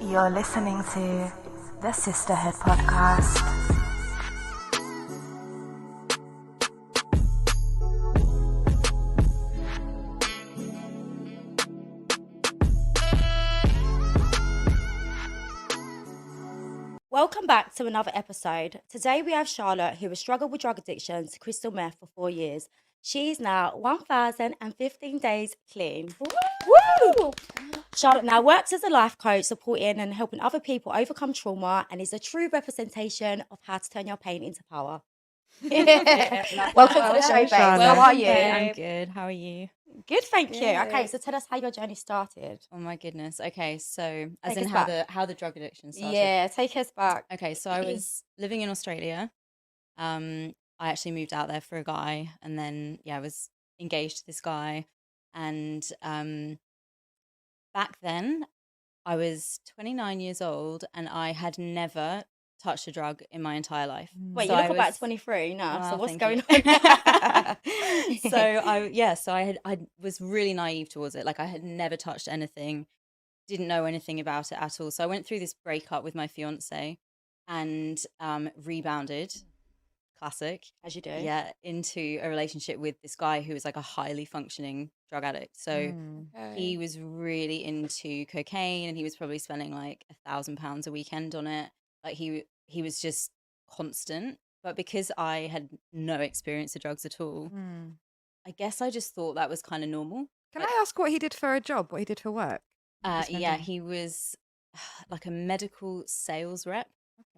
You're listening to the Sisterhood Podcast. Welcome back to another episode. Today we have Charlotte, who has struggled with drug addiction to crystal meth for 4 years. She is now 1,015 days clean. Woo! Charlotte now works as a life coach, supporting and helping other people overcome trauma, and is a true representation of how to turn your pain into power. Welcome to the show, babe. How are you? I'm good. How are you? Good, thank you. Okay, so tell us how your journey started. Oh my goodness. Okay, so as Take in us how the drug addiction started. Yeah, take us back. Okay, so I was living in Australia. I actually moved out there for a guy, and then I was engaged to this guy, and back then I was 29 years old, and I had never touched a drug in my entire life. Wait, So you I look about was- 23 now, so Well, what's thank going you. on? So I was really naive towards it. Like I had never touched anything, didn't know anything about it at all. So I went through this breakup with my fiance and rebounded, classic, As you do. yeah, into a relationship with this guy who was like a highly functioning drug addict. So he was really into cocaine, and he was probably spending like £1,000 a weekend on it. Like he was just constant. But because I had no experience of drugs at all, I guess I just thought that was kind of normal. Can I ask what he did for a job? What he did for work? Yeah, he was like a medical sales rep.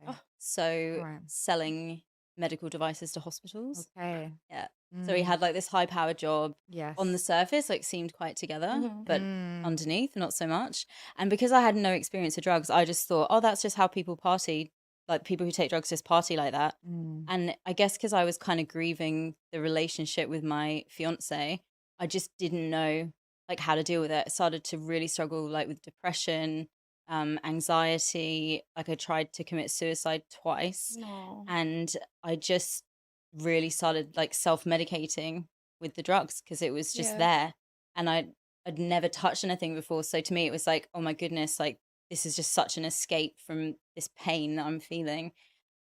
Okay. So Right. selling medical devices to hospitals. Okay. Yeah. So he had like this high powered job. Yes. On the surface, like seemed quite together, Mhm. but underneath, not so much. And because I had no experience of drugs, I just thought, oh, that's just how people party. Like people who take drugs just party like that. And I guess because I was kind of grieving the relationship with my fiance, I just didn't know like how to deal with it. I started to really struggle like with depression, anxiety. Like I tried to commit suicide twice, No. and I just really started like self-medicating with the drugs because it was just there, and I'd never touched anything before. So to me it was like, oh my goodness, like this is just such an escape from this pain that I'm feeling.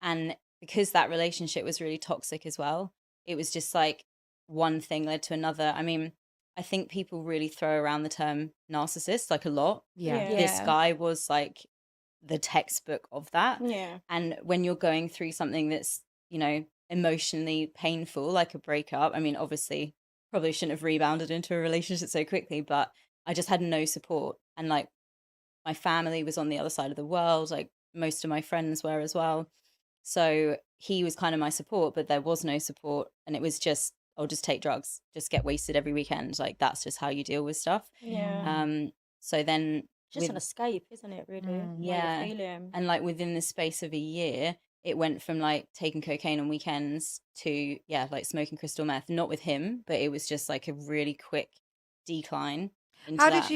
And because that relationship was really toxic as well, it was just like one thing led to another. I mean, I think people really throw around the term narcissist like a lot. Yeah. This guy was like the textbook of that. Yeah. And when you're going through something that's, emotionally painful, like a breakup, I mean, obviously, probably shouldn't have rebounded into a relationship so quickly, but I just had no support. And like my family was on the other side of the world, like most of my friends were as well. So he was kind of my support, but there was no support. And it was just, I'll just take drugs, just get wasted every weekend. Like that's just how you deal with stuff. Yeah. So then Just an escape, isn't it, really? How you're yeah. feeling. And like within the space of a year, it went from like taking cocaine on weekends to like smoking crystal meth. Not with him, but it was just like a really quick decline into How that.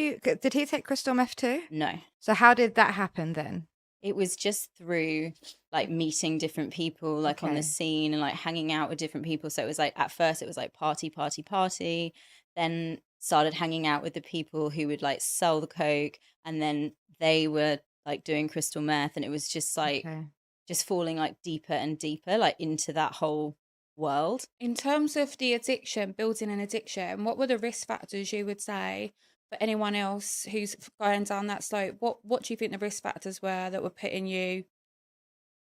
did he take crystal meth too? No, So how did that happen then? it was just through like meeting different people like on the Okay. scene and like hanging out with different people. So it was like at first it was like party, then started hanging out with the people who would like sell the coke, and then they were like doing crystal meth, and it was just like Okay. just falling like deeper and deeper like into that whole world. In terms of the addiction, building an addiction, what were the risk factors you would say for anyone else who's going down that slope? What do you think the risk factors were that were putting you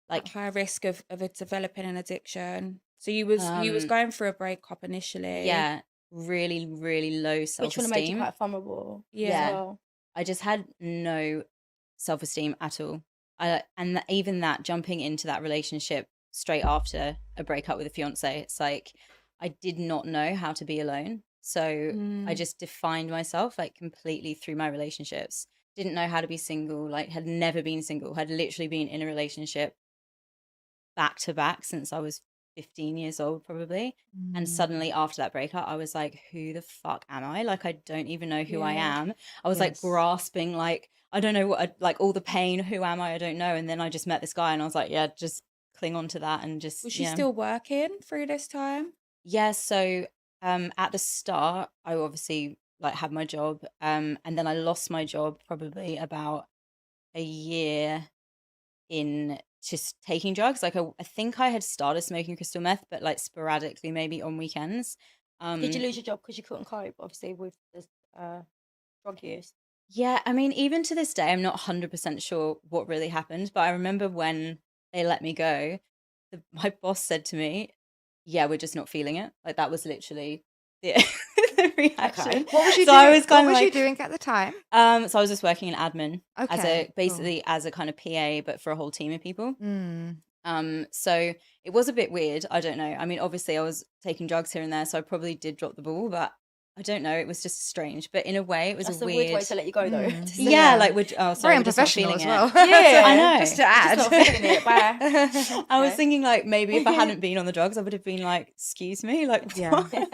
Like at high risk of developing an addiction? So you was going through a breakup initially. yeah, really, really low Which would have self-esteem. made you quite vulnerable. Yeah. As well. I just had no self-esteem at all. Even that jumping into that relationship straight after a breakup with a fiance, it's like I did not know how to be alone. So I just defined myself like completely through my relationships. Didn't know how to be single, like had never been single, had literally been in a relationship back to back since I was 15 years old probably. And suddenly after that breakup I was like, who the fuck am I? Like I don't even know who I Yeah. am. I was like Yes. grasping like I don't know what like all the pain, who am I don't know. And then I just met this guy and I was like, yeah, just cling on to that. And just Was you still working through this time? yeah. So at the start I obviously like had my job, and then I lost my job probably about a year in just taking drugs. Like I think I had started smoking crystal meth, but like sporadically, maybe on weekends. Did you lose your job because you couldn't cope, obviously, with the drug use? Yeah, I mean, even to this day, I'm not 100% sure what really happened, but I remember when they let me go, my boss said to me, "Yeah, we're just not feeling it." Like that was literally the, the reaction. What was you So doing? I was What kind of was you like, doing at the time? so I was just working in admin as Okay, a cool. basically as a kind of PA, but for a whole team of people. Mm. So it was a bit weird. I don't know. I mean, obviously I was taking drugs here and there, so I probably did drop the ball, but I don't know. It was just strange. But in a way, it was That's a a weird way weird. to let you go, though. Mm. to say. Yeah, Yeah. like we're Very sorry, we're just not unprofessional feeling as it. well. Yeah. I know. Just to add. Just not feeling it. Bye. I was Okay. thinking like maybe if I hadn't been on the drugs, I would have been like, "Excuse me," like Yeah. what? What'd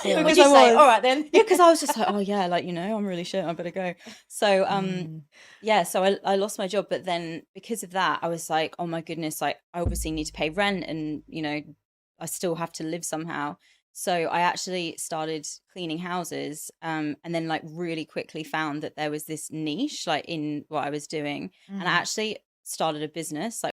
Because you I say? was. All right, then. Yeah, because I was just like, oh yeah, like I'm really shit. I better go. So Mm. yeah, so I lost my job, but then because of that, I was like, oh my goodness, like I obviously need to pay rent, and I still have to live somehow. So I actually started cleaning houses, and then like really quickly found that there was this niche like in what I was doing, and I Mm. actually started a business like